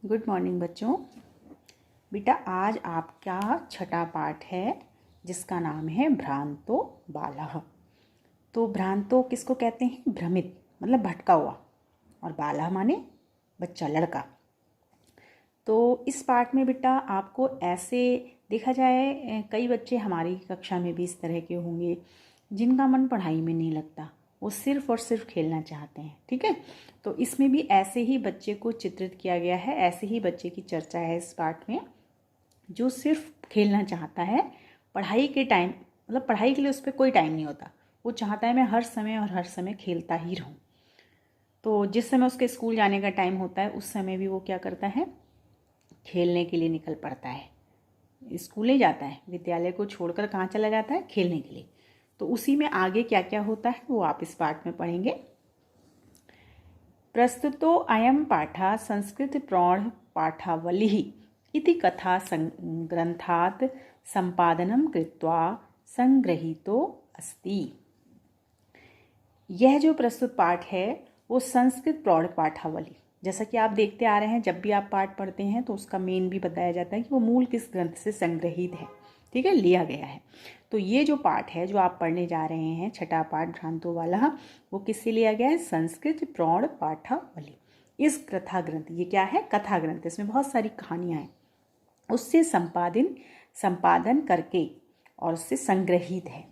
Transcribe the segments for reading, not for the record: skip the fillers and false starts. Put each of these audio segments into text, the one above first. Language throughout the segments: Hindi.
गुड मॉर्निंग बच्चों। बेटा आज आपका छठा पाठ है जिसका नाम है भ्रांतो बालः। तो भ्रांतो किसको कहते हैं? भ्रमित मतलब भटका हुआ, और बालः माने बच्चा, लड़का। तो इस पाठ में बेटा आपको ऐसे देखा जाए, कई बच्चे हमारी कक्षा में भी इस तरह के होंगे जिनका मन पढ़ाई में नहीं लगता, वो सिर्फ और सिर्फ खेलना चाहते हैं। ठीक है, तो इसमें भी ऐसे ही बच्चे को चित्रित किया गया है, ऐसे ही बच्चे की चर्चा है इस पाठ में, जो सिर्फ खेलना चाहता है। पढ़ाई के टाइम मतलब पढ़ाई के लिए उस पर कोई टाइम नहीं होता, वो चाहता है मैं हर समय और हर समय खेलता ही रहूं। तो जिस समय उसके स्कूल जाने का टाइम होता है उस समय भी वो क्या करता है? खेलने के लिए निकल पड़ता है। स्कूल नहीं जाता है, विद्यालय को छोड़कर कहाँ चला जाता है? खेलने के लिए। तो उसी में आगे क्या क्या होता है वो आप इस पाठ में पढ़ेंगे। प्रस्तुतो अयं पाठः संस्कृत प्रौढ़ पाठावलिः इति कथा ग्रंथात् संपादनं कृत्वा संग्रहीतो अस्ति। यह जो प्रस्तुत पाठ है वो संस्कृत प्रौढ़ पाठावली, जैसा कि आप देखते आ रहे हैं, जब भी आप पाठ पढ़ते हैं तो उसका मेन भी बताया जाता है कि वो मूल किस ग्रंथ से संग्रहित है। ठीक है, लिया गया है। तो ये जो पाठ है जो आप पढ़ने जा रहे हैं, छठा पाठ भ्रांतो वाला, वो किससे लिया गया है? संस्कृत प्रौढ़ पाठावली। इस कथा ग्रंथ, ये क्या है? कथा ग्रंथ, इसमें बहुत सारी कहानियां हैं, उससे संपादन करके और उससे संग्रहित है।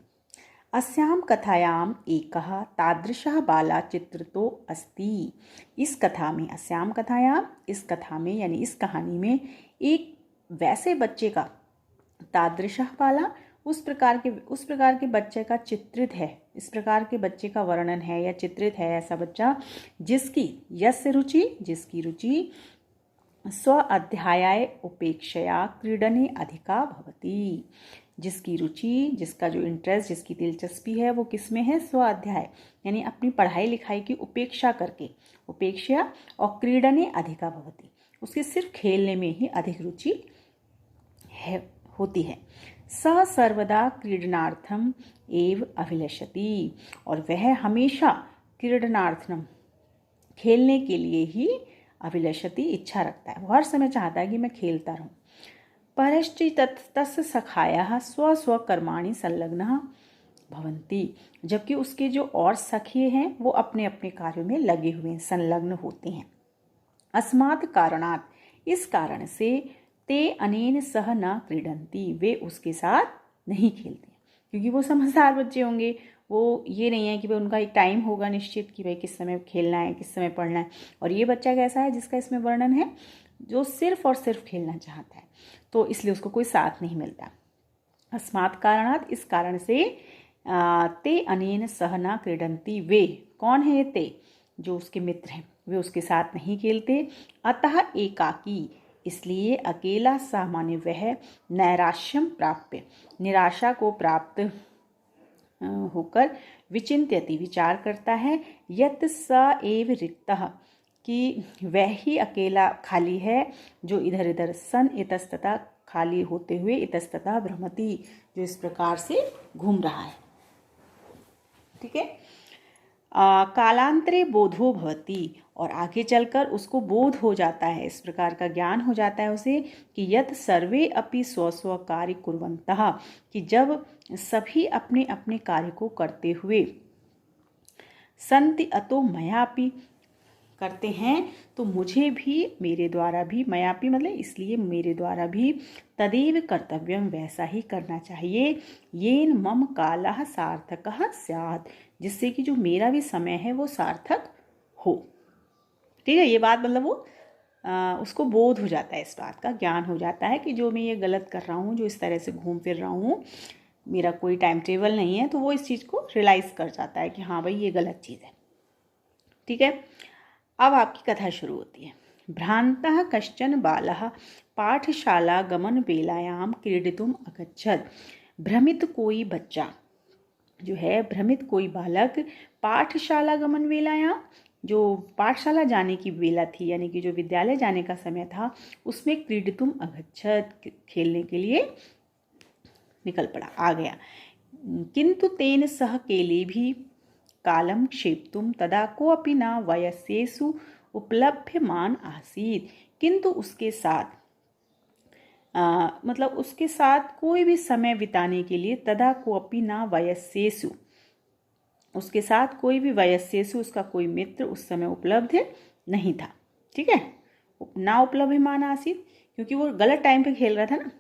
अस्यां कथायाम् एकः तादृशः बाला चित्रितो अस्ति। इस कथा में, अस्यां कथायाम, इस कथा में यानी इस कहानी में एक वैसे बच्चे का, तादृशः बाला उस प्रकार के बच्चे का चित्रित है, इस प्रकार के बच्चे का वर्णन है या चित्रित है ऐसा बच्चा जिसकी रुचि स्व अध्याय उपेक्षया क्रीडने अधिका भवति। जिसकी रुचि, जिसका जो इंटरेस्ट, जिसकी दिलचस्पी है वो किस में है? स्व अध्याय यानी अपनी पढ़ाई लिखाई की उपेक्षा करके, उपेक्षा और क्रीडने अधिका भवति, उसके सिर्फ खेलने में ही अधिक रुचि है होती है। स सर्वदा क्रीडनार्थम एव अभिलषति, और वह हमेशा क्रीडनार्थम खेलने के लिए ही अभिलषति इच्छा रखता है, वो हर समय चाहता है कि मैं खेलता रहूं। परश्चित्तस्य सखायाः स्व कर्माणि संलग्नः भवन्ति, जबकि उसके जो और सखी हैं वो अपने अपने कार्यों में लगे हुए हैं, संलग्न होते हैं। अस्मात् कारणात्, इस कारण से, ते अनेन सह न क्रीडन्ति, वे उसके साथ नहीं खेलते, क्योंकि वो समझदार बच्चे होंगे। वो ये नहीं है कि भाई उनका एक टाइम होगा निश्चित कि भाई किस समय खेलना है, किस समय पढ़ना है। और ये बच्चा कैसा है जिसका इसमें वर्णन है? जो सिर्फ और सिर्फ खेलना चाहता है, तो इसलिए उसको कोई साथ नहीं मिलता। अस्मात् कारणात्, इस कारण से, ते अनेन सह न क्रीडन्ति, वे कौन है? ते जो उसके मित्र हैं, वे उसके साथ नहीं खेलते। अतः एकाकी, इसलिए अकेला सामान्य वह नैराश्यम प्राप्य, निराशा को प्राप्त होकर, विचिन्त्यति विचार करता है, यत् स एव रिक्तः, कि वह ही अकेला खाली है, जो इधर इधर सन इतस्ततः, खाली होते हुए, इतस्ततः भ्रमति, जो इस प्रकार से घूम रहा है। ठीक है, कालांतरे बोधो भवति, और आगे चलकर उसको बोध हो जाता है, इस प्रकार का ज्ञान हो जाता है उसे, कि यत् सर्वे अपि स्व स्व कार्य कुर्वन्तः, कि जब सभी अपने अपने कार्य को करते हुए, सन्ति अतो मयापि, करते हैं तो मुझे भी, मेरे द्वारा भी, मयापि मतलब इसलिए मेरे द्वारा भी, तदेव कर्तव्यम वैसा ही करना चाहिए, येन मम कालः सार्थकः स्यात्, जिससे कि जो मेरा भी समय है वो सार्थक हो। ठीक है, ये बात मतलब वो उसको बोध हो जाता है, इस बात का ज्ञान हो जाता है कि जो मैं ये गलत कर रहा हूँ, जो इस तरह से घूम फिर रहा हूँ, मेरा कोई टाइम टेबल नहीं है, तो वो इस चीज़ को रियलाइज़ कर जाता है कि हाँ भाई ये गलत चीज़ है। ठीक है, अब आपकी कथा शुरू होती है। भ्रांतः कश्चन बालः पाठशाला गमन वेलायां क्रीडितुम अगच्छत्। भ्रमित कोई बच्चा जो है, भ्रमित कोई बालक पाठशाला गमन वेलायां, जो पाठशाला जाने की वेला थी यानी कि जो विद्यालय जाने का समय था, उसमें क्रीडितुम अगच्छत्, खेलने के लिए निकल पड़ा, आ गया। किंतु तेन सह केले भी कालम क्षेप्तुम तदा कोऽपि न वयस्येषु उपलभ्यमान आसीत्, किंतु उसके साथ मतलब उसके साथ कोई भी समय बिताने के लिए तदा कोऽपि न वयस्येषु, उसके साथ कोई भी वयस्येषु उसका कोई मित्र उस समय उपलब्ध नहीं था। ठीक है, ना उपलभ्यमान आसीत् क्योंकि वो गलत टाइम पे खेल रहा था ना,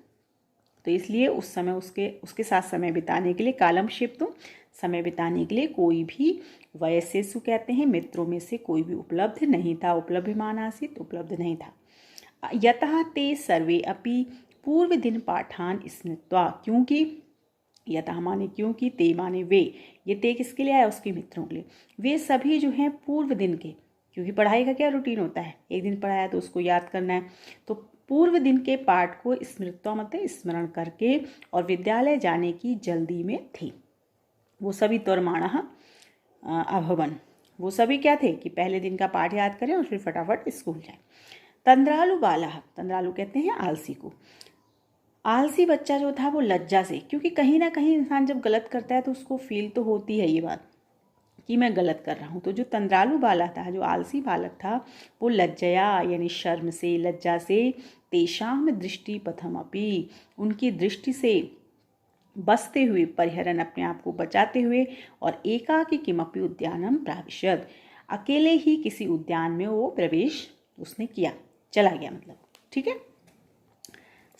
तो इसलिए उस समय उसके साथ समय बिताने के लिए कालम शेप तुम समय बिताने के लिए कोई भी वयस्येषु कहते हैं मित्रों में से कोई भी उपलब्ध नहीं था। उपलभ्यमान आसीत् उपलब्ध नहीं था। यतः ते सर्वे अपि पूर्व दिन पाठान स्मृत्वा, क्योंकि यतः माने क्योंकि, ते माने वे, ये ते किसके लिए आया, उसके मित्रों के लिए। वे सभी जो हैं पूर्व दिन के, क्योंकि पढ़ाई का क्या रूटीन होता है, एक दिन पढ़ाया तो उसको याद करना है, तो पूर्व दिन के पाठ को स्मृत्वा मतलब स्मरण करके और विद्यालय जाने की जल्दी में थी। वो सभी तोरमाणः अभवन, वो सभी क्या थे कि पहले दिन का पाठ याद करें और फिर फटाफट स्कूल जाएं। तंद्रालु बालः, तंद्रालु कहते हैं आलसी को। आलसी बच्चा जो था वो लज्जा से, क्योंकि कहीं ना कहीं इंसान जब गलत करता है तो उसको फील तो होती है ये बात कि मैं गलत कर रहा हूँ। तो जो तंद्रालु बालक था, जो आलसी बालक था, वो लज्जया यानी शर्म से, लज्जा से, तेषाम दृष्टि पथमपि, उनकी दृष्टि से बचते हुए, परिहरन अपने आप को बचाते हुए, और एकाकी किमपि उद्यानम प्राविशत, अकेले ही किसी उद्यान में वो प्रवेश उसने किया, चला गया मतलब। ठीक है,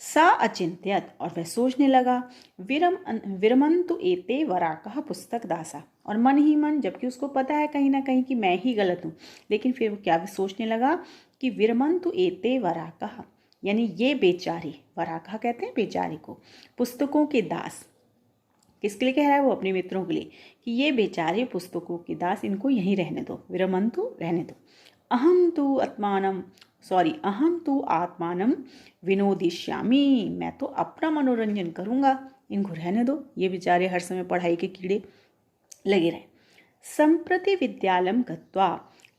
सा अचिंत्यत, और वह सोचने लगा, विरमन्तु एते वराकः पुस्तक दासा, और मन ही मन, जबकि उसको पता है कहीं ना कहीं कि मैं ही गलत हूँ, लेकिन फिर वो क्या सोचने लगा कि विरमन्तु एते वराकः यानी ये बेचारे, वराकः कहते हैं बेचारे को, पुस्तकों के दास, किसके लिए कह रहा है वो, अपने मित्रों के लिए, कि ये बेचारे पुस्तकों के दास, इनको यहीं रहने दो, विरमन्तु रहने दो। अहम तु आत्मानम विनोदिष्यामि, मैं तो अपना मनोरंजन करूँगा, इनको रहने दो, ये बेचारे हर समय पढ़ाई के कीड़े लगे रहे। संप्रति विद्यालयम गत्वा,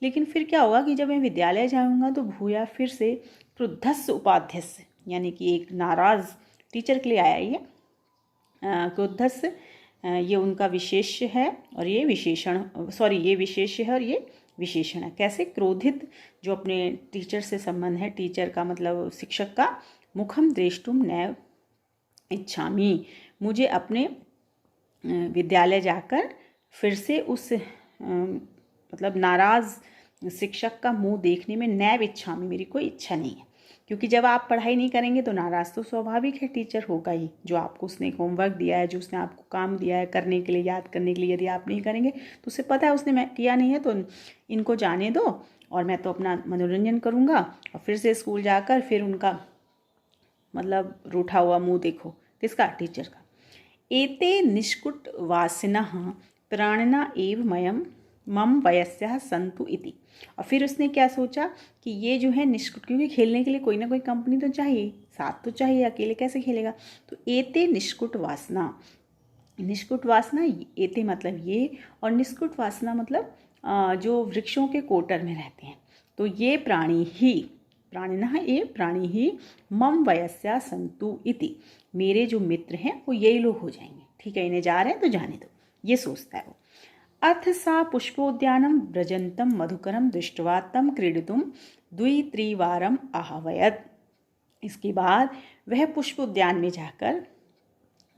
लेकिन फिर क्या होगा कि जब मैं विद्यालय जाऊँगा तो भूया, फिर से क्रुद्धस्य उपाध्यस्य, यानी कि एक नाराज टीचर के लिए आया ये क्रुद्धस्य, ये उनका विशेष्य है और ये विशेषण, ये विशेष्य है और ये विशेषण है। कैसे, क्रोधित जो अपने टीचर से संबंध है, टीचर का मतलब शिक्षक का, मुखम द्रष्टुम नैव इच्छामि, मुझे अपने विद्यालय जाकर फिर से उस मतलब नाराज शिक्षक का मुंह देखने में नैव इच्छामि, मेरी कोई इच्छा नहीं है, क्योंकि जब आप पढ़ाई नहीं करेंगे तो नाराज़ तो स्वाभाविक है टीचर होगा ही। जो आपको उसने होमवर्क दिया है, जो उसने आपको काम दिया है करने के लिए, याद करने के लिए, यदि आप नहीं करेंगे तो उसे पता है उसने किया नहीं है, तो इनको जाने दो और मैं तो अपना मनोरंजन करूँगा। और फिर से स्कूल जाकर फिर उनका मतलब रूठा हुआ मुँह देखो, किसका, टीचर का। एते निष्कुट वासिनः प्राणिना एव मम वयस्याः सन्तु इति, और फिर उसने क्या सोचा कि ये जो है निष्कुट, क्योंकि खेलने के लिए कोई ना कोई कंपनी तो चाहिए, साथ तो चाहिए, अकेले कैसे खेलेगा। तो एते निष्कुट वासना, निष्कुट वासना, एते मतलब ये, और निष्कुट वासना मतलब जो वृक्षों के कोटर में रहते हैं, तो ये प्राणी ही, प्राणिनः ये प्राणी ही मम वयस्या सन्तु इति, मेरे जो मित्र हैं वो यही लोग हो जाएंगे। ठीक है, इन्हें जा रहे हैं तो जाने दो, ये सोचता है वो। अथ सा पुष्पोद्यानं व्रजन्तं मधुकरं दृष्ट्वा तं क्रीडितुं द्वित्रिवारम् आहवयत्। इसके बाद वह पुष्प उद्यान में जाकर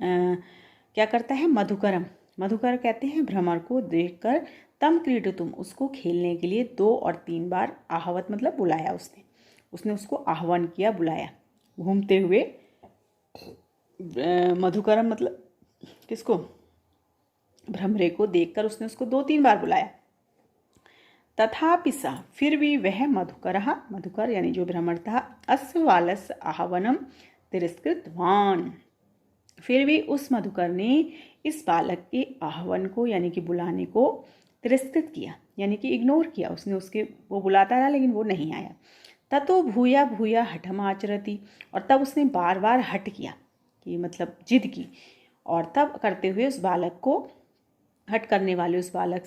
क्या करता है, मधुकर कहते हैं भ्रमर को देखकर, तम क्रीडितुम उसको खेलने के लिए 2 और 3 बार, आहवत मतलब बुलाया, उसने उसको आह्वान किया, बुलाया, घूमते हुए। मधुकरम मतलब किसको, भ्रमरे को देखकर उसने उसको 2-3 बार बुलाया। तथापि सा, फिर भी वह मधुकर यानी जो भ्रमर था, अस्य बालस्य आह्वानम तिरस्कृतवान, फिर भी उस मधुकर ने इस बालक के आह्वान को यानी कि बुलाने को तिरस्कृत किया, यानी कि इग्नोर किया उसने, वो बुलाता रहा लेकिन वो नहीं आया। ततो भूया भूया हठम आचरति, और तब उसने बार बार हट किया कि मतलब जिद की, और तब करते हुए उस बालक को, हट करने वाले उस बालक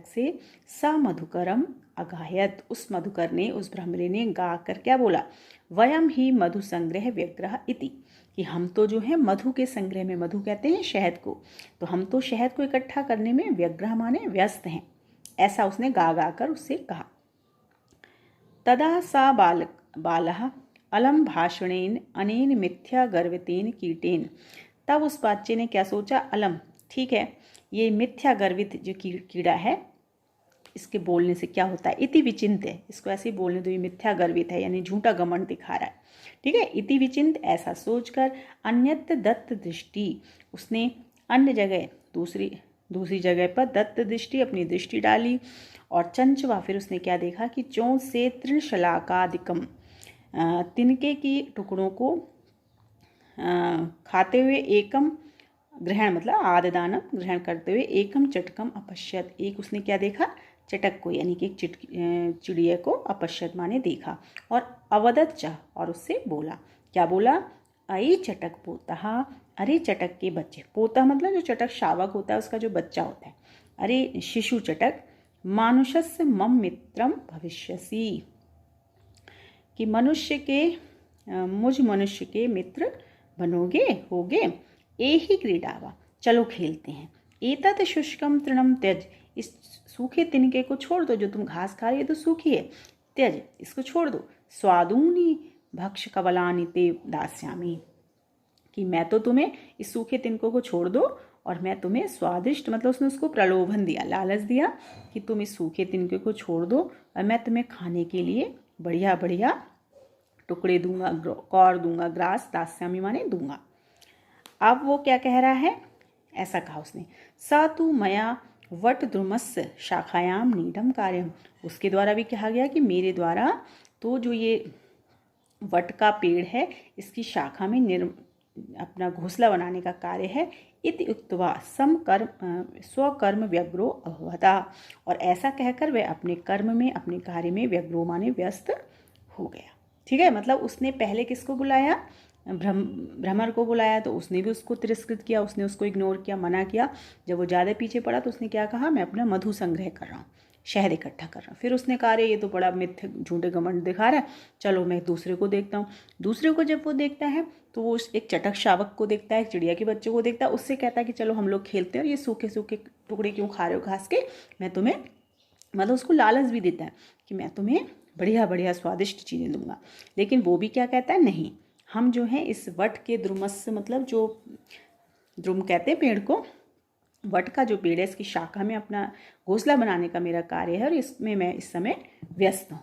से सा मधुकरम अगायत, उस मधुकर ने, उस भ्रमरे ने गा कर क्या बोला, वयम ही मधु संग्रह व्यग्रह इति, कि हम तो जो है मधु के संग्रह में, मधु कहते हैं शहद को, तो हम तो शहद को इकट्ठा करने में व्यग्रह माने व्यस्त हैं, ऐसा उसने गा गा कर उससे कहा। तदा सा बालः अलम भाषणेन अनेन मिथ्या गर्वितेन कीटेन। तब उस बच्चे ने क्या सोचा, अलम, ठीक है, ये मिथ्या गर्वित जो कीड़ा है, इसके बोलने से क्या होता है, इति विचिंत है, इसको ऐसे ही बोलने दो, ये मिथ्या गर्वित है यानी झूठा घमंड दिखा रहा है, ठीक है। इति विचिंत, ऐसा सोचकर, अन्यत्र दत्त दृष्टि, उसने अन्य जगह दूसरी जगह पर दत्त दृष्टि, अपनी दृष्टि डाली। और चंचवा, फिर उसने क्या देखा कि चों से तृणशलाकादिकम, तिनके की टुकड़ों को खाते हुए, एकम ग्रहण मतलब आददानम ग्रहण करते हुए, एकम चटकम अपश्यत, एक उसने क्या देखा, चटक को, यानी कि एक चिड़िया को, अपश्यत माने देखा। और अवदत च, और उससे बोला, क्या बोला, अई चटक पोता, अरे चटक के बच्चे, पोता मतलब जो चटक शावक होता है उसका जो बच्चा होता है, अरे शिशु चटक, मानुषस्य मम मित्रम भविष्यसि, कि मुझ मनुष्य के मित्र बनोगे, होगे। एही क्रीडावा, चलो खेलते हैं। एतत् शुष्कम तृणम त्यज, इस सूखे तिनके को छोड़ दो, जो तुम घास खा रही है तो सूखी है, त्यज, इसको छोड़ दो। स्वादूनी भक्ष कवलानि ते दास्यामि, कि मैं तो तुम्हें इस सूखे तिनकों को छोड़ दो और मैं तुम्हें स्वादिष्ट, मतलब उसने उसको प्रलोभन दिया, लालच दिया कि तुम इस सूखे तिनके को छोड़ दो और मैं तुम्हें खाने के लिए बढ़िया बढ़िया टुकड़े दूंगा, कौर दूंगा, ग्रास, दास्यामी माने दूंगा। अब वो क्या कह रहा है, ऐसा कहा उसने, स तु मया वट द्रुमस्य शाखायाम नीडम कार्यम, उसके द्वारा भी कहा गया कि मेरे द्वारा तो जो ये वट का पेड़ है इसकी शाखा में अपना घोंसला बनाने का कार्य है। इति उक्त्वा स्वकर्म व्यग्रो अभवता, और ऐसा कहकर वह अपने कर्म में, अपने कार्य में व्यग्रो माने व्यस्त हो गया, ठीक है। मतलब उसने पहले किसको बुलाया, भ्रमर को बुलाया, तो उसने भी उसको तिरस्कृत किया, उसने उसको इग्नोर किया, मना किया। जब वो ज़्यादा पीछे पड़ा तो उसने क्या कहा, मैं अपना मधु संग्रह कर रहा हूँ, शहद इकट्ठा कर रहा हूँ। फिर उसने कहा, ये तो बड़ा मिथ्य झूठे घमंड दिखा रहा है, चलो मैं दूसरे को देखता हूँ। दूसरे को जब वो देखता है तो वो एक चटक शावक को देखता है, एक चिड़िया के बच्चे को देखता है, उससे कहता है कि चलो हम लोग खेलते हैं, और ये सूखे सूखे टुकड़े क्यों खा रहे हो घास के, मैं तुम्हें, मतलब उसको लालच भी देता है कि मैं तुम्हें बढ़िया बढ़िया स्वादिष्ट चीज़ें दूंगा। लेकिन वो भी क्या कहता है, नहीं, हम जो हैं इस वट के द्रुमस्य, मतलब जो द्रुम कहते हैं पेड़ को, वट का जो पेड़ है इसकी शाखा में अपना घोंसला बनाने का मेरा कार्य है और इसमें मैं इस समय व्यस्त हूँ।